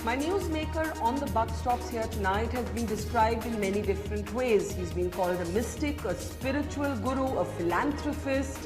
My newsmaker on the buck stops here tonight has been described in many different ways. He's been called a mystic, a spiritual guru, a philanthropist.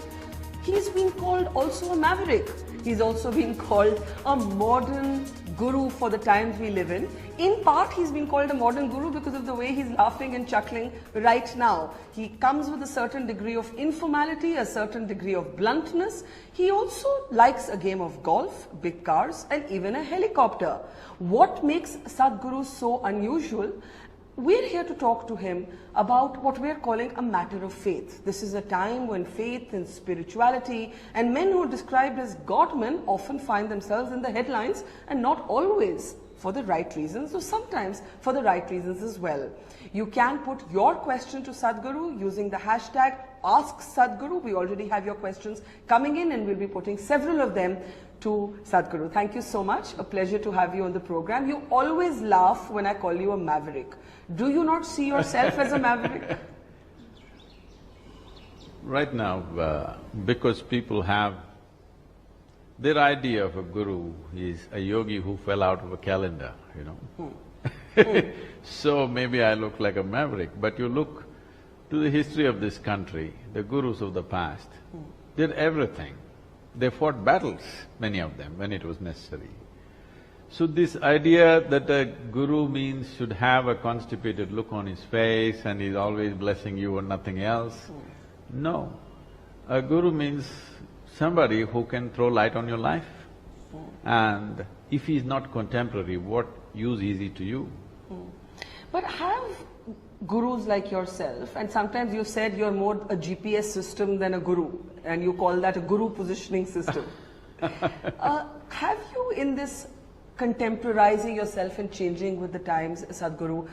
He's been called also a maverick. He's also been called a modern guru for the times we live in. In part, he's been called a modern guru because of the way he's laughing and chuckling right now. He comes with a certain degree of informality, a certain degree of bluntness. He also likes a game of golf, big cars, and even a helicopter. What makes Sadhguru so unusual? We're here to talk to him about what we're calling a matter of faith. This is a time when faith and spirituality and men who are described as God-men often find themselves in the headlines, and not always for the right reasons, or sometimes for the right reasons as well. You can put your question to Sadhguru using the hashtag AskSadhguru. We already have your questions coming in and we'll be putting several of them to Sadhguru. Thank you so much. A pleasure to have you on the program. You always laugh when I call you a maverick. Do you not see yourself as a maverick? Right now, because people have their idea of a guru is a yogi who fell out of a calendar, you know. So maybe I look like a maverick, but you look to the history of this country, the gurus of the past did everything. They fought battles, many of them, when it was necessary. So this idea that a guru means should have a constipated look on his face and he's always blessing you and nothing else, no. A guru means somebody who can throw light on your life. And if he's not contemporary, what use is he to you? But have gurus like yourself, and sometimes you said you're more a GPS system than a guru, and you call that a guru positioning system. Have you, in this contemporizing yourself and changing with the times, Sadhguru,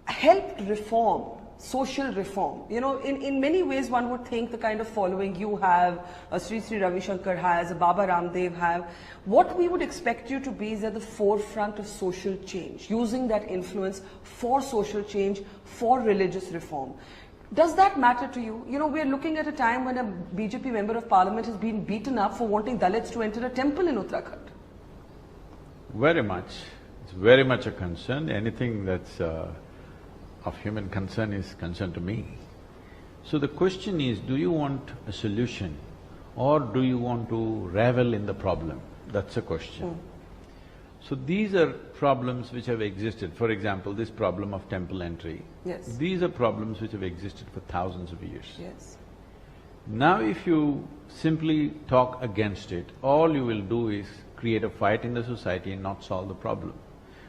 helped reform, social reform? You know, in many ways one would think the kind of following you have, Sri Sri Ravi Shankar has, Baba Ramdev have, what we would expect you to be is at the forefront of social change, using that influence for social change, for religious reform. Does that matter to you? You know, we're looking at a time when a BJP member of parliament has been beaten up for wanting Dalits to enter a temple in Uttarakhand. Very much. It's very much a concern. Anything that's of human concern is concern to me. So the question is, do you want a solution or do you want to revel in the problem? That's a question. So these are problems which have existed. For example, this problem of temple entry. Yes. These are problems which have existed for thousands of years. Yes. Now if you simply talk against it, all you will do is create a fight in the society and not solve the problem.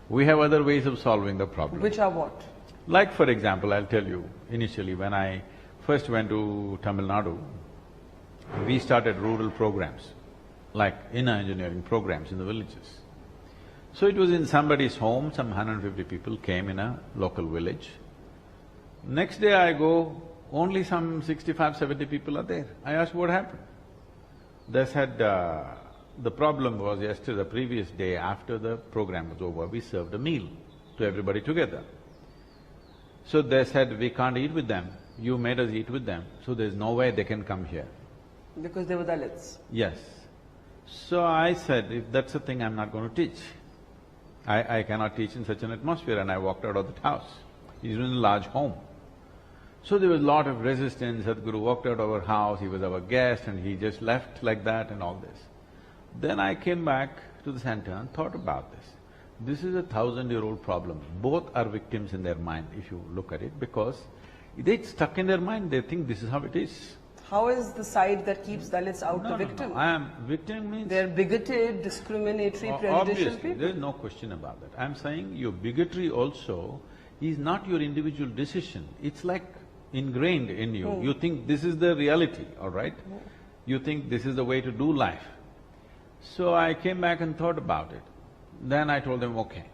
We have other ways of solving the problem. Which are what? Like for example, I'll tell you, initially when I first went to Tamil Nadu, we started rural programs, like inner engineering programs in the villages. So it was in somebody's home, some 150 people came in a local village. Next day I go, only some 65, 70 people are there. I asked what happened. They said, the problem was yesterday, the previous day after the program was over, we served a meal to everybody together. So they said, we can't eat with them, you made us eat with them, so there's no way they can come here. Because they were Dalits? Yes. So I said, if that's the thing, I'm not going to teach. I cannot teach in such an atmosphere, and I walked out of that house. He's in a large home. So there was a lot of resistance. Sadhguru walked out of our house, he was our guest and he just left like that and all this. Then I came back to the center and thought about this. This is a 1,000-year-old problem. Both are victims in their mind, if you look at it, because it's stuck in their mind, they think this is how it is. How is the side that keeps Dalits out the victim? Victim means… They're bigoted, discriminatory, prejudicial Obviously, people. there's no question about that. I'm saying your bigotry also is not your individual decision, it's like ingrained in you. You think this is the reality, all right? You think this is the way to do life. So I came back and thought about it. Then I told them, okay,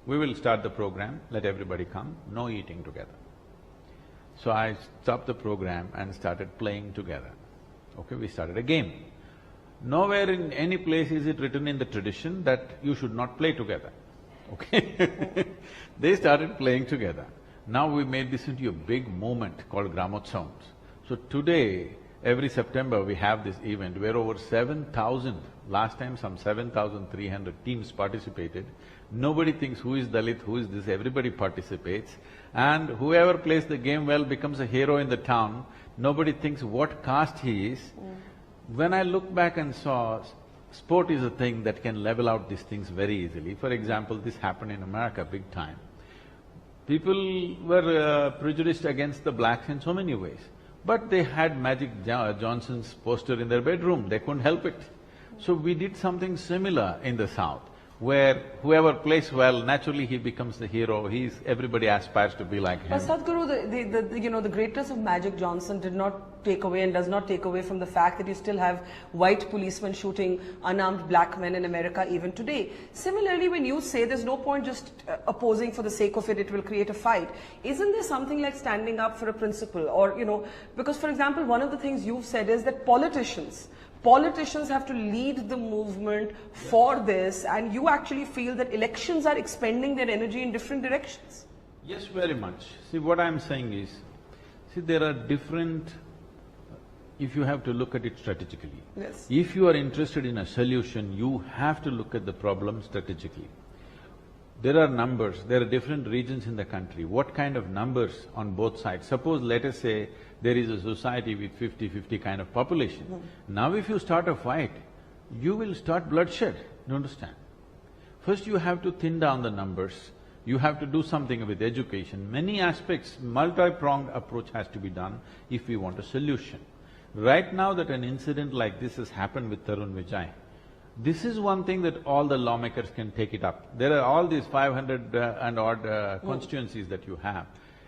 we will start the program, let everybody come, no eating together. So I stopped the program and started playing together. Okay, we started a game. Nowhere in any place is it written in the tradition that you should not play together, okay? They started playing together. Now we made this into a big movement called Gramotsavams. So today, every September we have this event where over 7,000, last time some 7,300 teams participated. Nobody thinks who is Dalit, who is this, everybody participates. And whoever plays the game well becomes a hero in the town. Nobody thinks what caste he is. When I look back and saw, sport is a thing that can level out these things very easily. For example, this happened in America big time. People were prejudiced against the blacks in so many ways. But they had Magic Johnson's poster in their bedroom, they couldn't help it. So we did something similar in the South, where whoever plays well, naturally he becomes the hero, everybody aspires to be like him. But Sadhguru, the greatness of Magic Johnson did not take away and does not take away from the fact that you still have white policemen shooting unarmed black men in America even today. Similarly, when you say there's no point just opposing for the sake of it, it will create a fight, isn't there something like standing up for a principle? Or, because for example, one of the things you've said is that politicians have to lead the movement for this, and you actually feel that elections are expending their energy in different directions. Yes, very much. See, what I'm saying is, there are different… if you have to look at it strategically. Yes. If you are interested in a solution, you have to look at the problem strategically. There are numbers, there are different regions in the country. What kind of numbers on both sides? Suppose, let us say, there is a society with 50-50 kind of population. Now if you start a fight, you will start bloodshed, you understand? First you have to thin down the numbers, you have to do something with education. Many aspects, multi-pronged approach has to be done if we want a solution. Right now that an incident like this has happened with Tarun Vijay, this is one thing that all the lawmakers can take it up. There are all these 500 and odd constituencies that you have.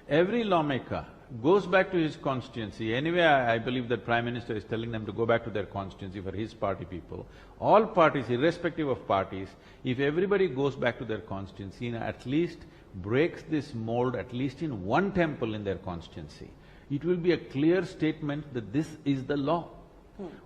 Every lawmaker goes back to his constituency. Anyway, I believe that Prime Minister is telling them to go back to their constituency for his party people. All parties, irrespective of parties, if everybody goes back to their constituency and at least breaks this mold, at least in one temple in their constituency, it will be a clear statement that this is the law.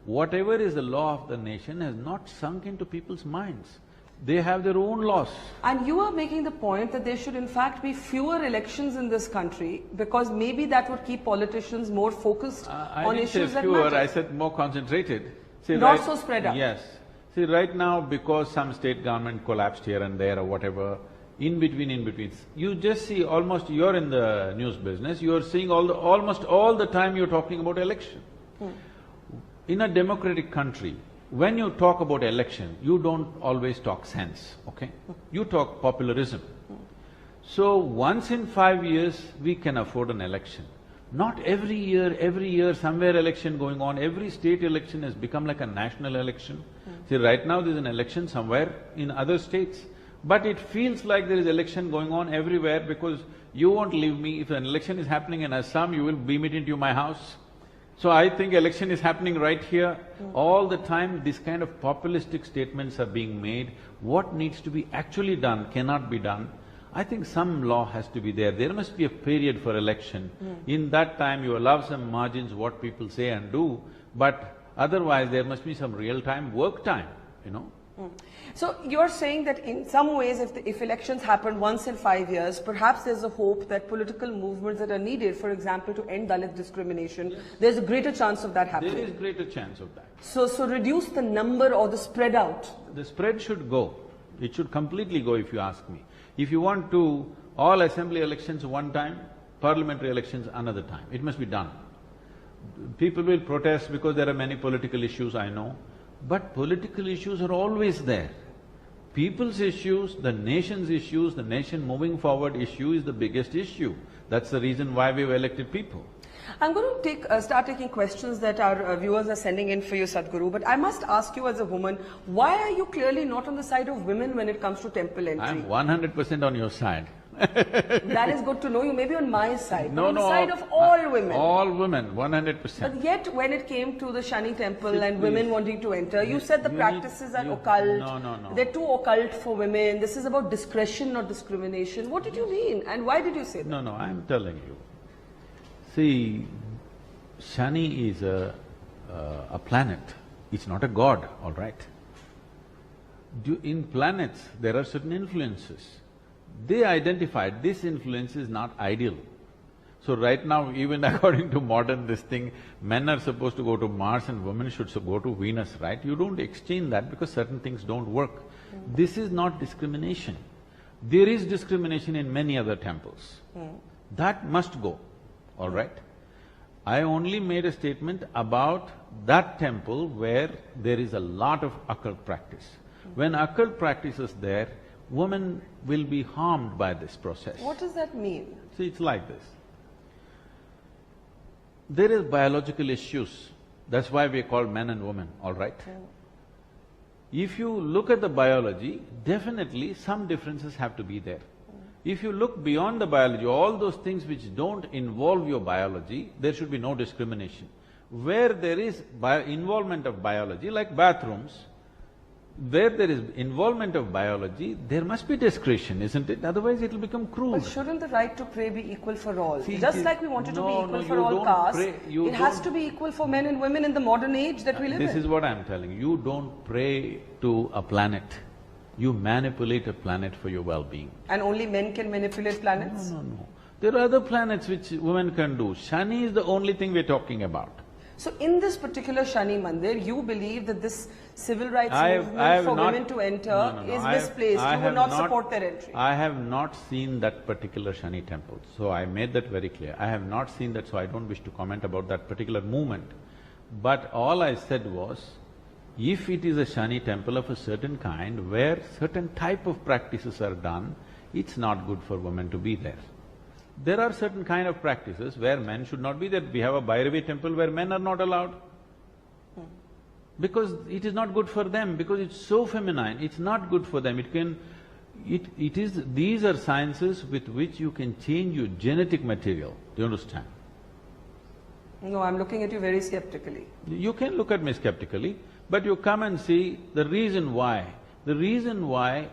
Whatever is the law of the nation has not sunk into people's minds. They have their own laws. And you are making the point that there should in fact be fewer elections in this country because maybe that would keep politicians more focused on issues that matter. I said more concentrated. See, not so spread out. Yes. See, right now, because some state government collapsed here and there or whatever, in between, you just see almost… you're in the news business, you're seeing almost all the time you're talking about election. In a democratic country, when you talk about election, you don't always talk sense, okay? You talk popularism. So once in 5 years, we can afford an election. Not every year, somewhere election going on, every state election has become like a national election. See, right now there's an election somewhere in other states, but it feels like there is election going on everywhere because you won't leave me. If an election is happening in Assam, you will beam it into my house. So I think election is happening right here. All the time these kind of populistic statements are being made. What needs to be actually done cannot be done. I think some law has to be there. There must be a period for election. In that time you allow some margins what people say and do, but otherwise there must be some real-time work time, So you're saying that in some ways if elections happen once in 5 years, perhaps there's a hope that political movements that are needed, for example, to end Dalit discrimination, there's a greater chance of that happening. There is greater chance of that. So reduce the number or the spread out. The spread should go. It should completely go if you ask me. If you want to, all assembly elections one time, parliamentary elections another time, it must be done. People will protest because there are many political issues, I know, but political issues are always there. People's issues, the nation's issues, the nation moving forward issue is the biggest issue. That's the reason why we've elected people. I'm going to start taking questions that our viewers are sending in for you, Sadhguru, but I must ask you as a woman, why are you clearly not on the side of women when it comes to temple entry? I'm 100% on your side. That is good to know. You may be on my side, but on the side of all women. All women, 100%. But yet, when it came to the Shani temple and women wanting to enter, you said the practices are occult. No. They're too occult for women. This is about discretion, not discrimination. What did you mean? And why did you say that? No, I'm telling you. See, Shani is a planet. It's not a god, all right? In planets, there are certain influences. They identified this influence is not ideal. So right now, even according to modern this thing, men are supposed to go to Mars and women should go to Venus, right? You don't exchange that because certain things don't work. This is not discrimination. There is discrimination in many other temples. That must go, all right? I only made a statement about that temple where there is a lot of occult practice. When occult practice is there, women will be harmed by this process. What does that mean? See, it's like this. There is biological issues, that's why we are called men and women, all right? If you look at the biology, definitely some differences have to be there. If you look beyond the biology, all those things which don't involve your biology, there should be no discrimination. Where there is involvement of biology, like bathrooms, where there is involvement of biology, there must be discretion, isn't it? Otherwise it'll become crude. But shouldn't the right to pray be equal for all? See, Just like we wanted to be equal for all castes, it has to be equal for men and women in the modern age that we live in. This is what I'm telling you. You don't pray to a planet. You manipulate a planet for your well-being. And only men can manipulate planets? No. There are other planets which women can do. Shani is the only thing we're talking about. So in this particular Shani Mandir, you believe that this civil rights movement for women to enter is misplaced, you would not support their entry? I have not seen that particular Shani temple, so I made that very clear. I have not seen that, so I don't wish to comment about that particular movement. But all I said was, if it is a Shani temple of a certain kind, where certain type of practices are done, it's not good for women to be there. There are certain kind of practices where men should not be there. We have a Bhairavi temple where men are not allowed. Because it is not good for them, because it's so feminine, it's not good for them. These are sciences with which you can change your genetic material. Do you understand? No, I'm looking at you very skeptically. You can look at me skeptically, but you come and see the reason why. The reason why,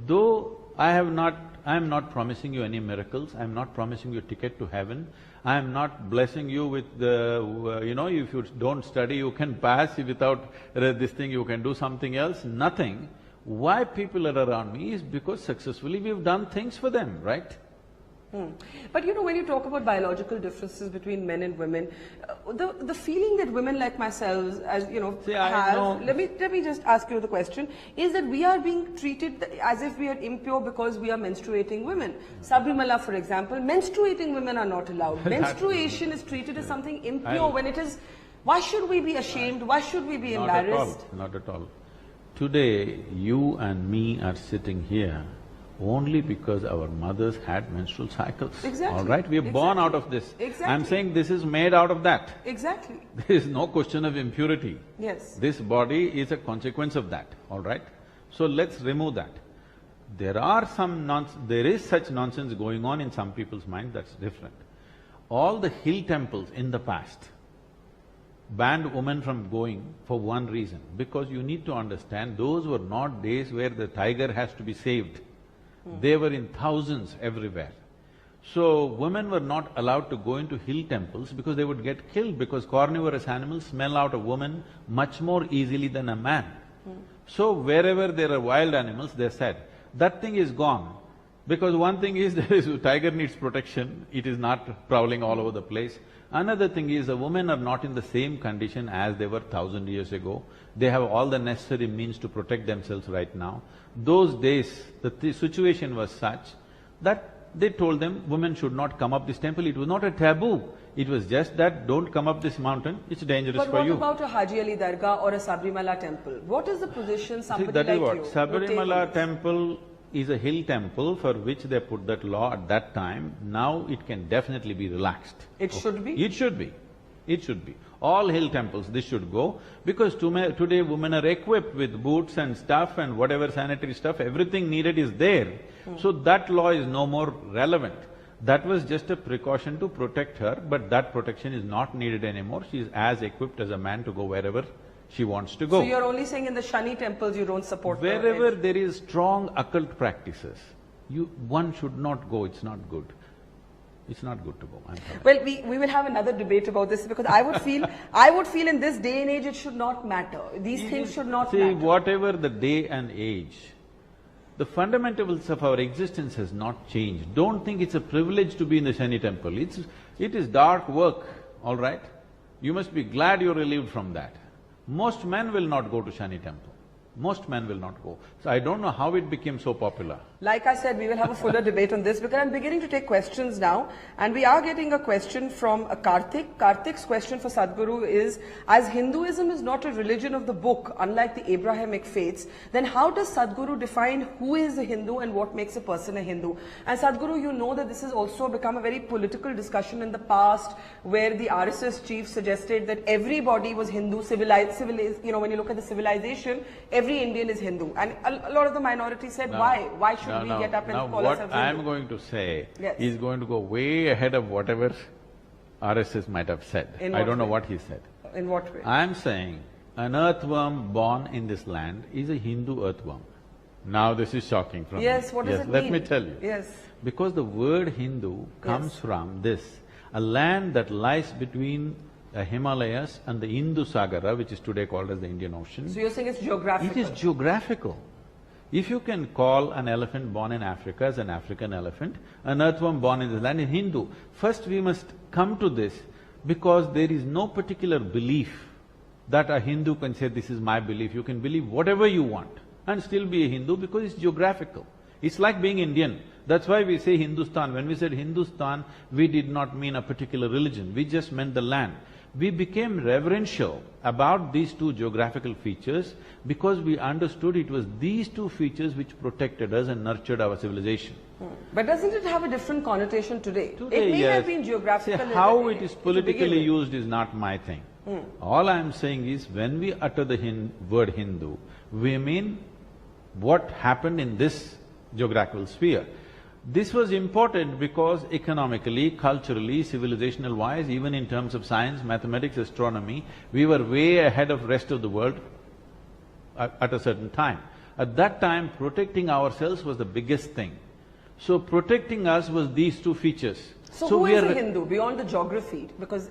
though I am not promising you any miracles, I am not promising you a ticket to heaven, I am not blessing you with the… if you don't study, you can pass, without this thing you can do something else, nothing. Why people are around me is because successfully we've done things for them, right? But when you talk about biological differences between men and women, the feeling that women like myself, as have, let me just ask you the question, is that we are being treated as if we are impure because we are menstruating women. Sabrimala, for example, menstruating women are not allowed. Menstruation is treated as something impure when it is… Why should we be ashamed? Why should we be embarrassed? Not at all. Today, you and me are sitting here only because our mothers had menstrual cycles. Exactly. All right? We are born out of this. Exactly. I'm saying this is made out of that. Exactly. There is no question of impurity. Yes. This body is a consequence of that, all right? So let's remove that. There is such nonsense going on in some people's mind, that's different. All the hill temples in the past banned women from going for one reason, because you need to understand, those were not days where the tiger has to be saved. They were in thousands everywhere. So, women were not allowed to go into hill temples because they would get killed, because carnivorous animals smell out a woman much more easily than a man. So, wherever there are wild animals, they said, that thing is gone. Because one thing is, tiger needs protection, it is not prowling all over the place. Another thing is, the women are not in the same condition as they were 1,000 years ago. They have all the necessary means to protect themselves right now. Those days, the situation was such that they told them, women should not come up this temple. It was not a taboo. It was just that, don't come up this mountain, it's dangerous for you. But what about a Haji Ali Dargah or a Sabrimala temple? What is the position somebody like you… Sabrimala temple is a hill temple for which they put that law at that time. Now it can definitely be relaxed. It should be? It should be. It should be. All hill temples, this should go, because today women are equipped with boots and stuff and whatever sanitary stuff, everything needed is there. So that law is no more relevant. That was just a precaution to protect her, but that protection is not needed anymore. She is as equipped as a man to go wherever she wants to go. So you're only saying in the Shani temples you don't support… Wherever there is strong occult practices, one should not go, it's not good. It's not good to go, I'm sorry. Well, we will have another debate about this, because I would feel in this day and age it should not matter. These things should not matter. See, whatever the day and age, the fundamentals of our existence has not changed. Don't think it's a privilege to be in the Shani temple. It is dark work, all right? You must be glad you're relieved from that. Most men will not go to Shani temple. Most men will not go. So I don't know how it became so popular. Like I said, we will have a fuller debate on this because I'm beginning to take questions now, and we are getting a question from Karthik. Karthik's question for Sadhguru is, as Hinduism is not a religion of the book, unlike the Abrahamic faiths, then how does Sadhguru define who is a Hindu and what makes a person a Hindu? And Sadhguru, you know that this has also become a very political discussion in the past, where the RSS chief suggested that everybody was Hindu, civilized, you know, when you look at the civilization, every Indian is Hindu. And a lot of the minority said, why? Why should we get up and call ourselves Hindu? What I'm going to say is going to go way ahead of whatever RSS might have said. I don't know what he said. In what way? I'm saying an earthworm born in this land is a Hindu earthworm. Now this is shocking from me. Yes, what does it mean? Let me tell you. Yes. Because the word Hindu comes from this, a land that lies between the Himalayas and the Hindu Sagara, which is today called as the Indian Ocean. So you're saying it's geographical? It is geographical. If you can call an elephant born in Africa as an African elephant, an earthworm born in this land is Hindu. First we must come to this because there is no particular belief that a Hindu can say, this is my belief. You can believe whatever you want and still be a Hindu because it's geographical. It's like being Indian. That's why we say Hindustan. When we said Hindustan, we did not mean a particular religion, we just meant the land. We became reverential about these two geographical features because we understood it was these two features which protected us and nurtured our civilization. But doesn't it have a different connotation today? Today, it may yes. have been geographical. See, how it is politically used is not my thing. All I am saying is, when we utter the word Hindu, we mean what happened in this geographical sphere. This was important because economically, culturally, civilizational-wise, even in terms of science, mathematics, astronomy, we were way ahead of rest of the world at a certain time. At that time, protecting ourselves was the biggest thing. So protecting us was these two features. So who is a Hindu beyond the geography? Because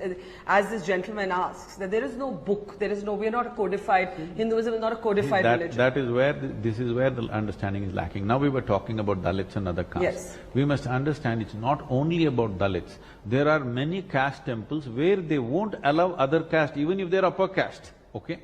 as this gentleman asks, that there is no book, we're not a codified, Hinduism is not a codified religion. That is where, this is where the understanding is lacking. Now we were talking about Dalits and other castes. Yes. We must understand it's not only about Dalits. There are many caste temples where they won't allow other caste, even if they're upper caste, okay?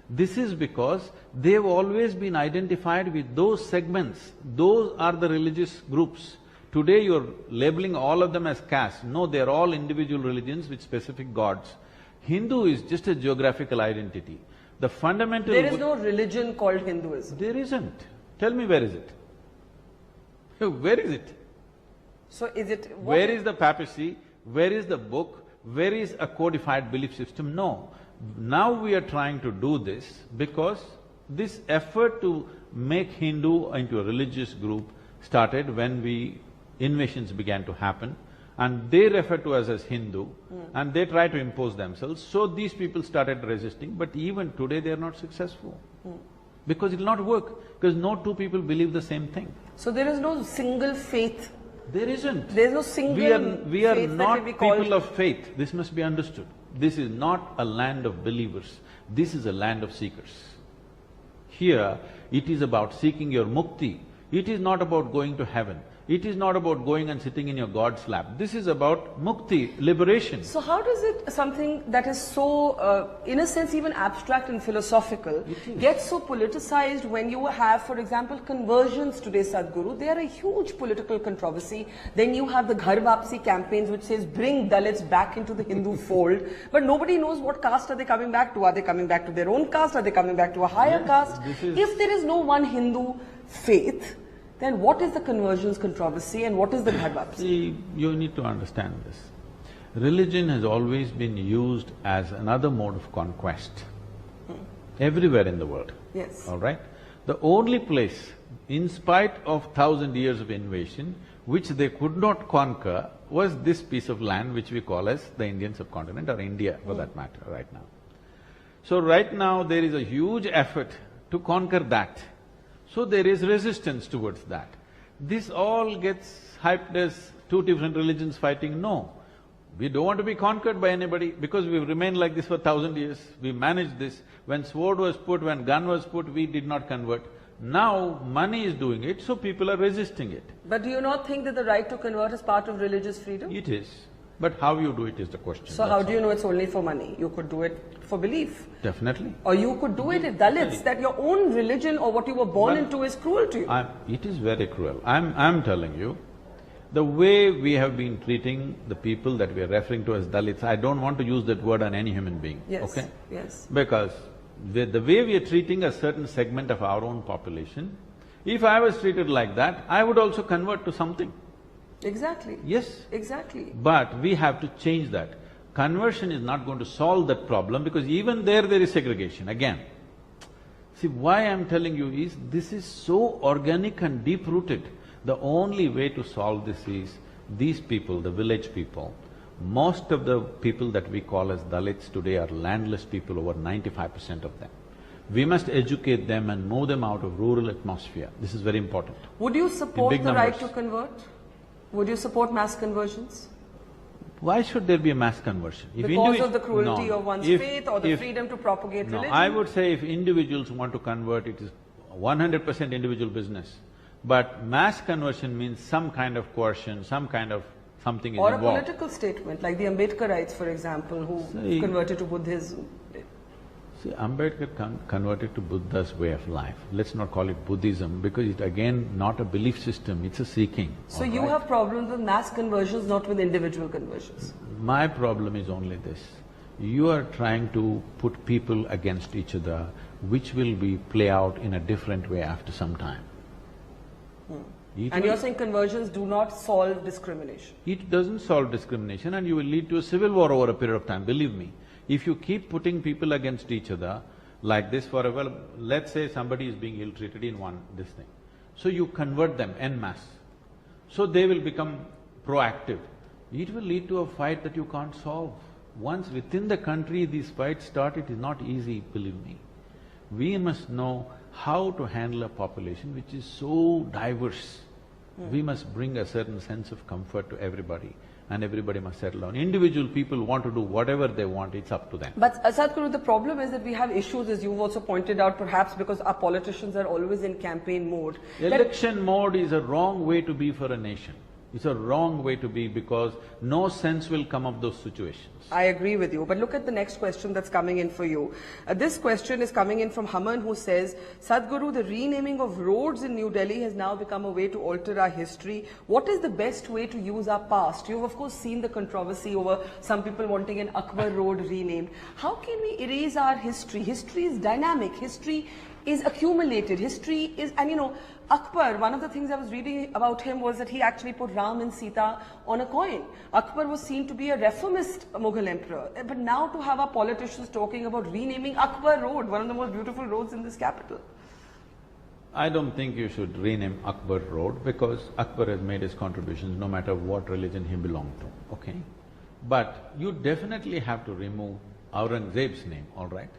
This is because they've always been identified with those segments. Those are the religious groups. Today you're labeling all of them as castes. No, they're all individual religions with specific gods. Hindu is just a geographical identity. The fundamental… There is no religion called Hinduism. There isn't. Tell me, where is it? Where is it? So is it… Where is the papacy? Where is the book? Where is a codified belief system? No. Now we are trying to do this because this effort to make Hindu into a religious group started when invasions began to happen, and they refer to us as Hindu, and they try to impose themselves. So these people started resisting, but even today they are not successful. Because it'll not work, because no two people believe the same thing. So there is no single faith? There isn't. There is no single We are faith not that will be called… people of faith. This must be understood. This is not a land of believers. This is a land of seekers. Here, it is about seeking your mukti. It is not about going to heaven. It is not about going and sitting in your God's lap. This is about mukti, liberation. So how does it, something that is so, in a sense even abstract and philosophical, get so politicized when you have, for example, conversions today, Sadhguru? They are a huge political controversy. Then you have the Ghar Wapsi campaigns which says, bring Dalits back into the Hindu fold. But nobody knows what caste are they coming back to. Are they coming back to their own caste? Are they coming back to a higher caste? If there is no one Hindu faith, then what is the conversions controversy and what is the Ghar Wapsi? See, you need to understand this. Religion has always been used as another mode of conquest, everywhere in the world. Yes. All right? The only place, in spite of 1,000 years of invasion, which they could not conquer was this piece of land which we call as the Indian subcontinent, or India for that matter, right now. So right now there is a huge effort to conquer that. So there is resistance towards that. This all gets hyped as two different religions fighting. No, we don't want to be conquered by anybody because we've remained like this for 1,000 years. We managed this. When sword was put, when gun was put, we did not convert. Now money is doing it, so people are resisting it. But do you not think that the right to convert is part of religious freedom? It is. But how you do it is the question. So how do you know it's only for money? You could do it for belief. Definitely. Or you could do it if Dalits, that your own religion or what you were born into is cruel to you. It is very cruel. I'm telling you, the way we have been treating the people that we are referring to as Dalits, I don't want to use that word on any human being, Yes, okay? yes. Because the way we are treating a certain segment of our own population, if I was treated like that, I would also convert to something. Exactly. Yes. Exactly. But we have to change that. Conversion is not going to solve that problem because even there is segregation again. See, why I'm telling you is, this is so organic and deep-rooted. The only way to solve this is, these people, the village people, most of the people that we call as Dalits today are landless people, over 95% of them. We must educate them and move them out of rural atmosphere. This is very important. Would you support big the right numbers. to convert? Would you support mass conversions? Why should there be a mass conversion? Because of the cruelty No. of one's If- faith or the if- freedom to propagate No, religion? I would say if individuals want to convert, it is 100% individual business. But mass conversion means some kind of coercion, some kind of something is Or a involved. political statement, like the Ambedkarites, for example, who See- converted to Buddhism. See, Ambedkar converted to Buddha's way of life. Let's not call it Buddhism because it's again not a belief system, it's a seeking. So all you right? have problems with mass conversions, not with individual conversions. My problem is only this. You are trying to put people against each other, which will be play out in a different way after some time. It And will- you're saying conversions do not solve discrimination. It doesn't solve discrimination and you will lead to a civil war over a period of time, believe me. If you keep putting people against each other like this for a while, let's say somebody is being ill-treated in this thing. So you convert them en masse. So they will become proactive. It will lead to a fight that you can't solve. Once within the country these fights start, it is not easy, believe me. We must know how to handle a population which is so diverse. We must bring a certain sense of comfort to everybody and everybody must settle down. Individual people want to do whatever they want, it's up to them. But Sadhguru, the problem is that we have issues, as you've also pointed out, perhaps because our politicians are always in campaign mode. that- Election mode is a wrong way to be for a nation. It's a wrong way to be because no sense will come of those situations. I agree with you, but look at the next question that's coming in for you. This question is coming in from Haman, who says, Sadhguru, the renaming of roads in New Delhi has now become a way to alter our history. What is the best way to use our past? You've of course seen the controversy over some people wanting an Akbar road renamed. How can we erase our history? History is dynamic, history is accumulated, history is… and you know, Akbar, one of the things I was reading about him was that he actually put Ram and Sita on a coin. Akbar was seen to be a reformist Mughal emperor. But now to have our politicians talking about renaming Akbar Road, one of the most beautiful roads in this capital. I don't think you should rename Akbar Road because Akbar has made his contributions no matter what religion he belonged to, okay? But you definitely have to remove Aurangzeb's name, all right?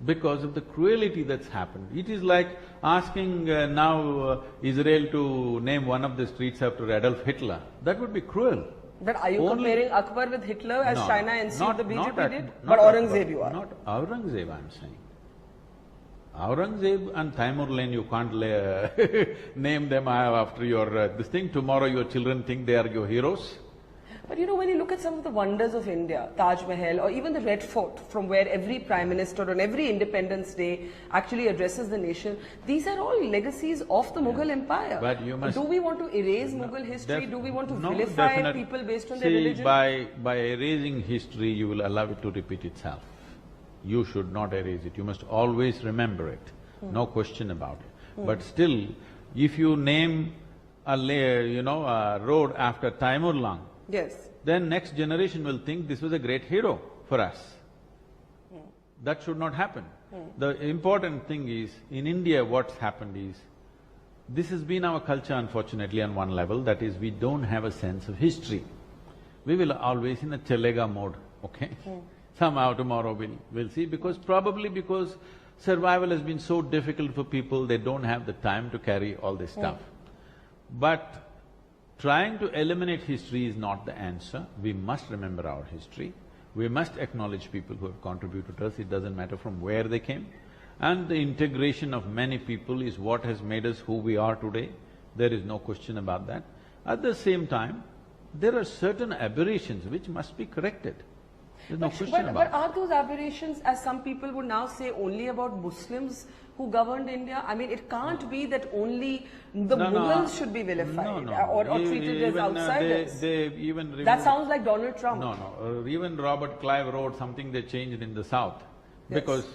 Because of the cruelty that's happened. It is like asking now Israel to name one of the streets after Adolf Hitler. That would be cruel. But are you Only- comparing Akbar with Hitler as No, China and not- the BJP not did? Ak- But not Aurangzeb Akbar, you are. Not Aurangzeb, I'm saying. Aurangzeb and Taimur Lane, you can't name them after your this thing. Tomorrow your children think they are your heroes. But you know, when you look at some of the wonders of India, Taj Mahal or even the Red Fort, from where every Prime Minister on every Independence Day actually addresses the nation, these are all legacies of the Mughal Empire. But you must… Do we want to erase Mughal history? Do we want to vilify definite- people based on their See, religion? by erasing history, you will allow it to repeat itself. You should not erase it. You must always remember it. No question about it. But still, if you name a road after Taimur Lang, Yes. then next generation will think this was a great hero for us. That should not happen. The important thing is, in India what's happened is, this has been our culture unfortunately on one level, that is we don't have a sense of history. We will always in a chalega mode, okay? Somehow tomorrow we'll see, probably because survival has been so difficult for people, they don't have the time to carry all this stuff. But trying to eliminate history is not the answer. We must remember our history. We must acknowledge people who have contributed to us, it doesn't matter from where they came. And the integration of many people is what has made us who we are today. There is no question about that. At the same time, there are certain aberrations which must be corrected. There's no question about But are those aberrations, as some people would now say, only about Muslims who governed India? I mean, it can't be that only the Mughals should be vilified or treated as outsiders. They even removed, that sounds like Donald Trump. No. Even Robert Clive wrote something they changed in the South. Yes. Because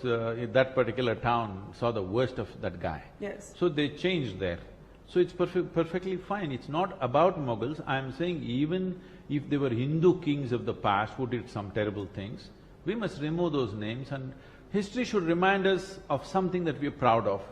that particular town saw the worst of that guy. Yes. So they changed there. So it's perfectly fine. It's not about Mughals. I'm saying even if they were Hindu kings of the past who did some terrible things, we must remove those names, and history should remind us of something that we're proud of.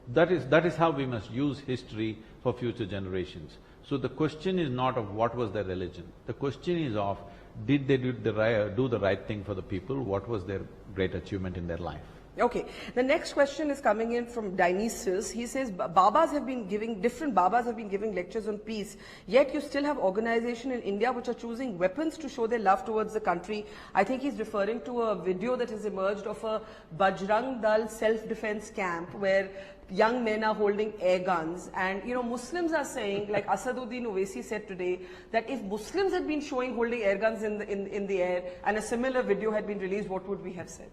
That is how we must use history for future generations. So the question is not of what was their religion. The question is of, did they do the right thing for the people? What was their great achievement in their life? Okay. The next question is coming in from Dionysius. He says, different Babas have been giving lectures on peace, yet you still have organizations in India which are choosing weapons to show their love towards the country. I think he's referring to a video that has emerged of a Bajrang Dal self-defense camp where young men are holding air guns, and Muslims are saying, like Asaduddin Owaisi said today, that if Muslims had been showing holding air guns in the air and a similar video had been released, what would we have said?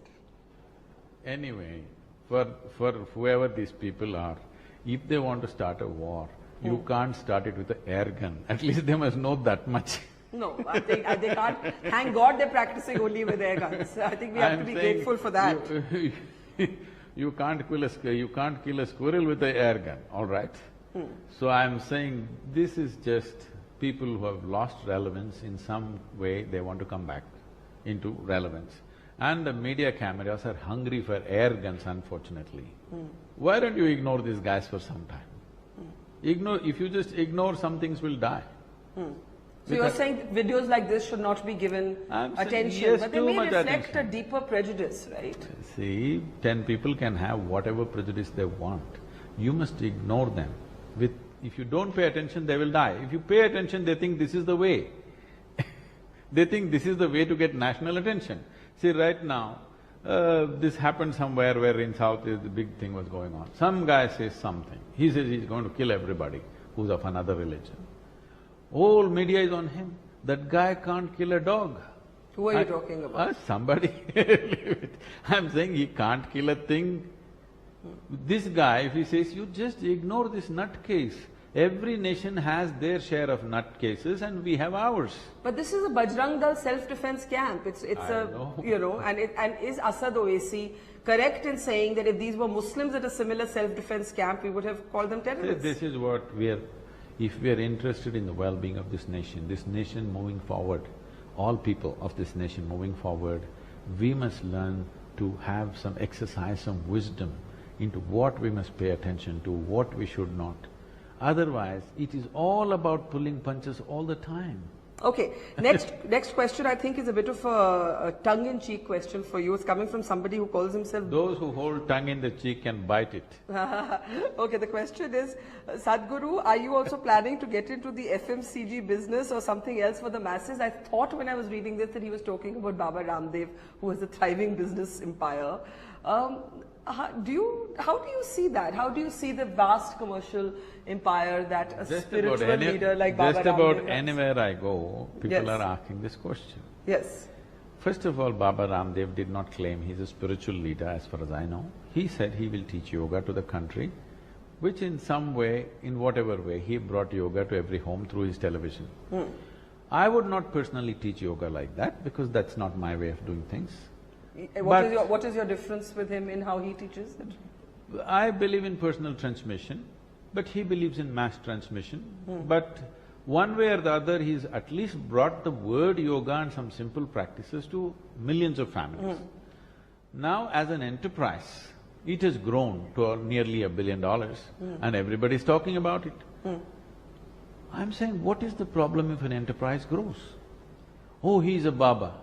Anyway, for whoever these people are, if they want to start a war, you can't start it with an air gun. At least they must know that much. No, I think they can't. Thank God they're practicing only with air guns. I think we have to be grateful for that. You can't kill a squirrel with an air gun, all right? So I'm saying this is just people who have lost relevance in some way, they want to come back into relevance. And the media cameras are hungry for air guns, unfortunately. Why don't you ignore these guys for some time? If you just ignore, some things will die. So you're saying videos like this should not be given attention, yes, but they may reflect attention. a deeper prejudice, right? See, 10 people can have whatever prejudice they want. You must ignore them. If you don't pay attention, they will die. If you pay attention, they think this is the way. They think this is the way to get national attention. See, right now, this happened somewhere where in South the big thing was going on. Some guy says something. He says he's going to kill everybody who's of another religion. Whole media is on him. That guy can't kill a dog. Who are you talking about? Somebody. I'm saying he can't kill a thing. This guy, if he says, you just ignore this nutcase. Every nation has their share of nutcases and we have ours. But this is a Bajrang Dal self-defense camp. It's and is Asad Owaisi correct in saying that if these were Muslims at a similar self-defense camp, we would have called them terrorists? This is what if we are interested in the well-being of this nation moving forward, all people of this nation moving forward, we must learn to have exercise some wisdom into what we must pay attention to, what we should not. Otherwise, it is all about pulling punches all the time. Okay, next question I think is a bit of a tongue-in-cheek question for you. It's coming from somebody who calls himself… Those who hold tongue in the cheek can bite it. Okay, the question is, Sadhguru, are you also planning to get into the FMCG business or something else for the masses? I thought when I was reading this that he was talking about Baba Ramdev, who has a thriving business empire. How do you see that? How do you see the vast commercial empire that a spiritual leader like Baba Ramdev Just about has? anywhere I go, people Yes. are asking this question. Yes. First of all, Baba Ramdev did not claim he's a spiritual leader as far as I know. He said he will teach yoga to the country, which in some way, in whatever way, he brought yoga to every home through his television. I would not personally teach yoga like that because that's not my way of doing things. What is your difference with him in how he teaches it? I believe in personal transmission, but he believes in mass transmission. But one way or the other, he's at least brought the word yoga and some simple practices to millions of families. Now, as an enterprise, it has grown to nearly $1 billion and everybody's talking about it. I'm saying, what is the problem if an enterprise grows? Oh, he's a Baba.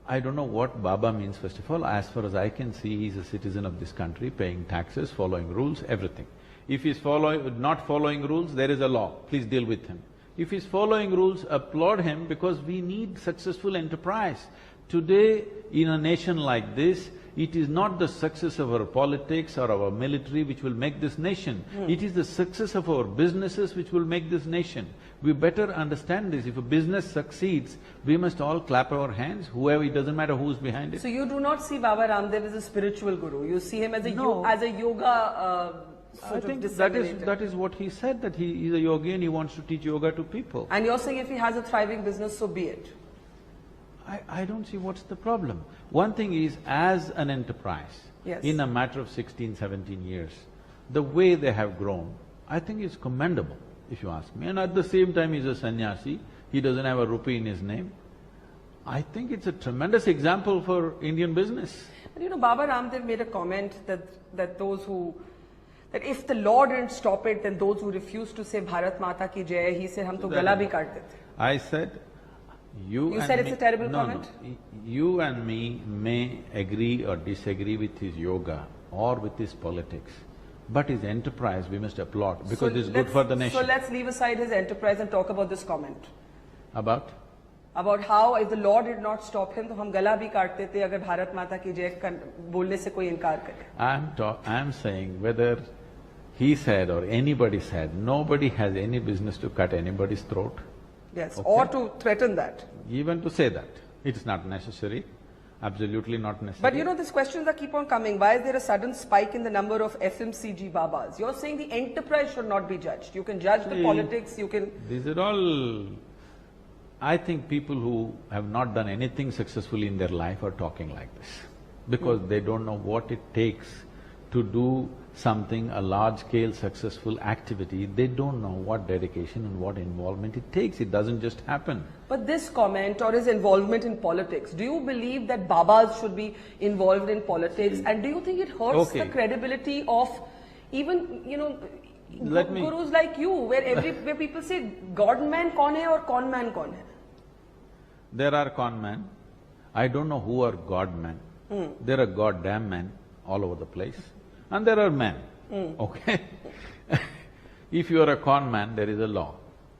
I don't know what Baba means, first of all. As far as I can see, he's a citizen of this country, paying taxes, following rules, everything. If he's not following rules, there is a law, please deal with him. If he's following rules, applaud him because we need successful enterprise. Today, in a nation like this, it is not the success of our politics or our military which will make this nation. It is the success of our businesses which will make this nation. We better understand this. If a business succeeds, we must all clap our hands, whoever, it doesn't matter who's behind it. So you do not see Baba Ramdev as a spiritual guru, you see him as a, No. as a yoga I think that is what he said, that he is a yogi and he wants to teach yoga to people. And you're saying if he has a thriving business, so be it. I don't see what's the problem. One thing is, as an enterprise, Yes. in a matter of 16, 17 years, the way they have grown, I think is commendable, if you ask me. And at the same time, he's a sannyasi, he doesn't have a rupee in his name. I think it's a tremendous example for Indian business. But you know, Baba Ramdev made a comment that if the law didn't stop it, then those who refused to say Bharat Mata ki Jai, he said, hum to gala bhi kaat dete. I said, you said it's a terrible no, comment? No, you and me may agree or disagree with his yoga or with his politics, but his enterprise we must applaud because it's good for the nation. So let's leave aside his enterprise and talk about this comment. About how if the law did not stop him, तो हम गला भी काटते थे अगर भारत माता की जय बोलने से कोई इनकार करे. I'm saying whether he said or anybody said, nobody has any business to cut anybody's throat. Yes, Okay. or to threaten that. Even to say that, it's not necessary, absolutely not necessary. But you know, these questions are keep on coming. Why is there a sudden spike in the number of FMCG Babas? You're saying the enterprise should not be judged. You can judge the politics, you can… These are all… I think people who have not done anything successfully in their life are talking like this, because they don't know what it takes to do something, a large-scale successful activity. They don't know what dedication and what involvement it takes. It doesn't just happen. But this comment or his involvement in politics, do you believe that Babas should be involved in politics? And do you think it hurts the credibility of even, you know, gurus like you, where people say, God man kaun hai or con man kaun hai? There are con men. I don't know who are God men. There are goddamn men all over the place. And there are men, okay? If you are a con man, there is a law.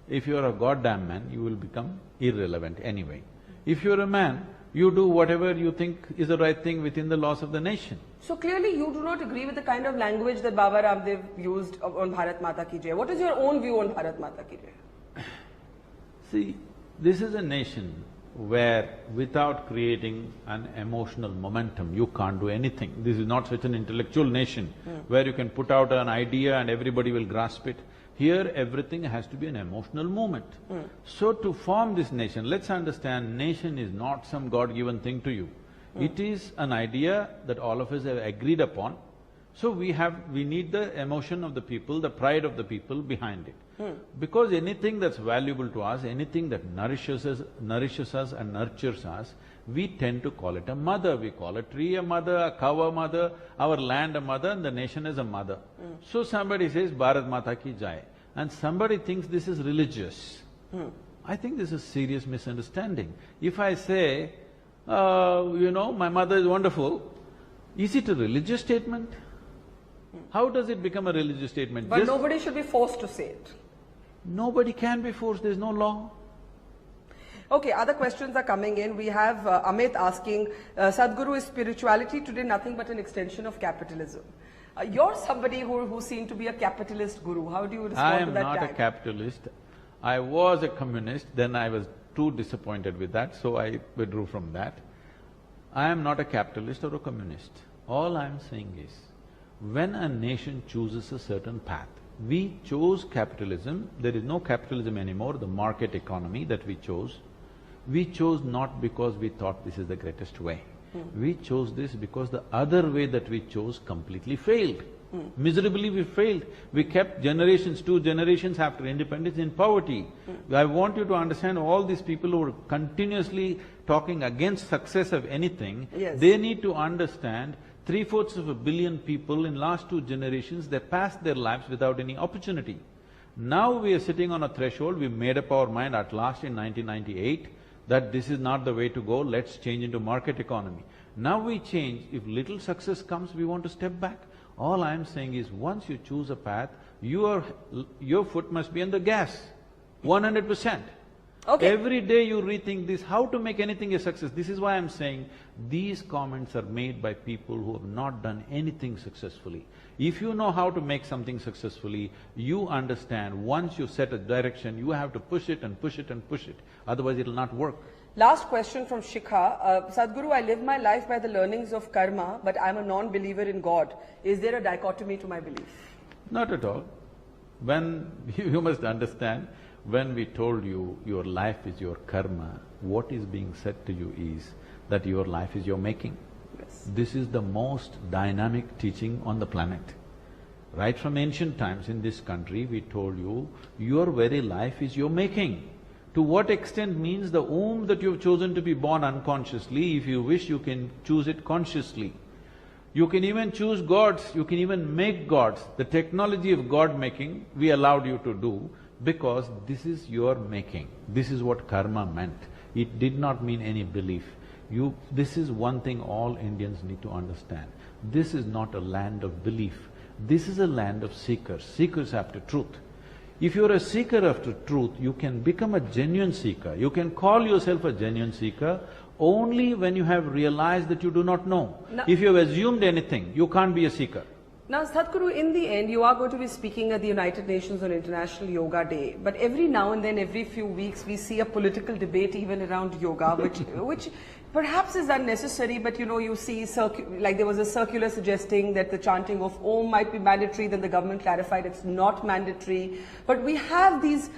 If you are a goddamn man, you will become irrelevant anyway. If you are a man, you do whatever you think is the right thing within the laws of the nation. So clearly you do not agree with the kind of language that Baba Ramdev used on Bharat Mata ki Jai. What is your own view on Bharat Mata ki Jai? See, this is a nation where without creating an emotional momentum, you can't do anything. This is not such an intellectual nation where you can put out an idea and everybody will grasp it. Here, everything has to be an emotional movement. So to form this nation, let's understand, nation is not some God-given thing to you. It is an idea that all of us have agreed upon. So we need the emotion of the people, the pride of the people behind it. Because anything that's valuable to us, anything that nourishes us and nurtures us, we tend to call it a mother. We call a tree a mother, a cow a mother, our land a mother, and the nation as a mother. So somebody says, Bharat Mata ki Jai, and somebody thinks this is religious. I think this is serious misunderstanding. If I say, you know, my mother is wonderful, is it a religious statement? How does it become a religious statement? But nobody should be forced to say it. Nobody can be forced, there's no law. Okay, other questions are coming in. We have Amit asking, Sadhguru, is spirituality today nothing but an extension of capitalism? You're somebody who seemed to be a capitalist guru. How do you respond to that tag? I am not a capitalist. I was a communist, then I was too disappointed with that, so I withdrew from that. I am not a capitalist or a communist. All I am saying is, when a nation chooses a certain path, we chose capitalism, there is no capitalism anymore, the market economy that we chose not because we thought this is the greatest way. We chose this because the other way that we chose completely failed. Miserably we failed. We kept generations, 2 generations after independence in poverty. I want you to understand, all these people who are continuously talking against success of anything, they need to understand 3/4 of a billion people in last 2 generations, they passed their lives without any opportunity. Now we are sitting on a threshold, we made up our mind at last in 1998 that this is not the way to go, let's change into market economy. Now we change, if little success comes, we want to step back. All I am saying is, once you choose a path, your foot must be on the gas, 100%. Okay. Every day you rethink this, how to make anything a success. This is why I'm saying these comments are made by people who have not done anything successfully. If you know how to make something successfully, you understand once you set a direction, you have to push it and push it and push it, otherwise it'll not work. Last question from Shikha. Sadhguru, I live my life by the learnings of karma, but I'm a non-believer in God. Is there a dichotomy to my belief? Not at all. When… you must understand, when we told you your life is your karma, what is being said to you is that your life is your making. Yes. This is the most dynamic teaching on the planet. Right from ancient times in this country, we told you, your very life is your making. To what extent means the womb that you've chosen to be born unconsciously, if you wish you can choose it consciously. You can even choose gods, you can even make gods. The technology of God making, we allowed you to do because this is your making. This is what karma meant. It did not mean any belief. This is one thing all Indians need to understand. This is not a land of belief. This is a land of seekers, seekers after truth. If you're a seeker after truth, you can become a genuine seeker. You can call yourself a genuine seeker only when you have realized that you do not know. If you have assumed anything, you can't be a seeker. Now, Sadhguru, in the end, you are going to be speaking at the United Nations on International Yoga Day. But every now and then, every few weeks, we see a political debate even around yoga, which perhaps is unnecessary, but you know, you see, like there was a circular suggesting that the chanting of Om might be mandatory, then the government clarified it's not mandatory. But we have this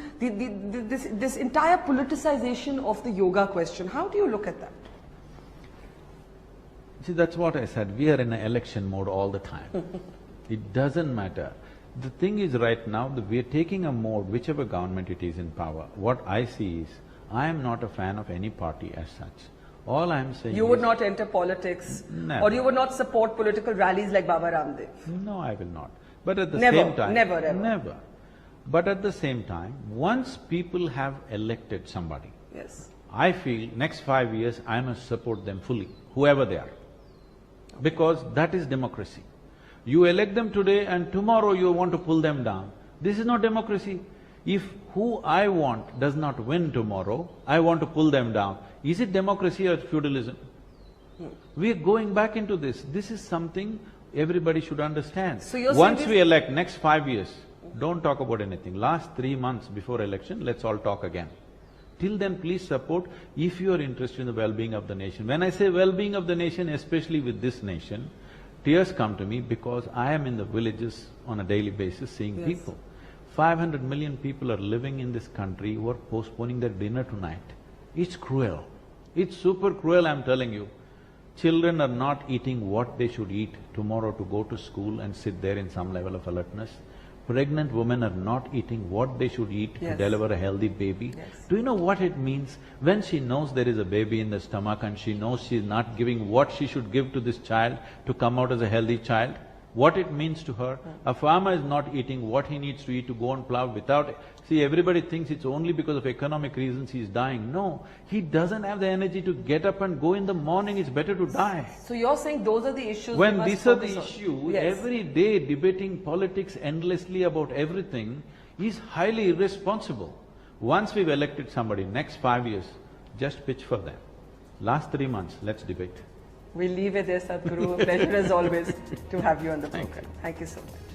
entire politicization of the yoga question. How do you look at that? See, that's what I said, we are in an election mode all the time. It doesn't matter. The thing is right now, we are taking a mode, whichever government it is in power. What I see is, I am not a fan of any party as such. All I am saying You would not enter politics, Never. or you would not support political rallies like Baba Ramdev? No, I will not. But at the Never, same time… never, ever. Never. But at the same time, once people have elected somebody, Yes. I feel next 5 years I must support them fully, whoever they are. Because that is democracy. You elect them today and tomorrow you want to pull them down. This is not democracy. If who I want does not win tomorrow, I want to pull them down. Is it democracy or feudalism? We are going back into this. This is something everybody should understand. So you're Once saying we elect, next 5 years, don't talk about anything. Last 3 months before election, let's all talk again. Till then, please support if you are interested in the well-being of the nation. When I say well-being of the nation, especially with this nation, tears come to me because I am in the villages on a daily basis seeing Yes. people. 500 million people are living in this country who are postponing their dinner tonight. It's cruel. It's super cruel, I'm telling you. Children are not eating what they should eat tomorrow to go to school and sit there in some level of alertness. Pregnant women are not eating what they should eat to Yes. deliver a healthy baby. Yes. Do you know what it means? When she knows there is a baby in the stomach and she knows she is not giving what she should give to this child to come out as a healthy child, what it means to her. A farmer is not eating what he needs to eat to go and plow without… See, everybody thinks it's only because of economic reasons he's dying. No, he doesn't have the energy to get up and go in the morning, it's better to die. So you're saying those are the issues When we must these are the focus on. issues, Yes. every day debating politics endlessly about everything is highly irresponsible. Once we've elected somebody, next 5 years, just pitch for them. Last 3 months, let's debate. We'll leave it there, Sadhguru. A pleasure as always to have you on the program. Thank you so much.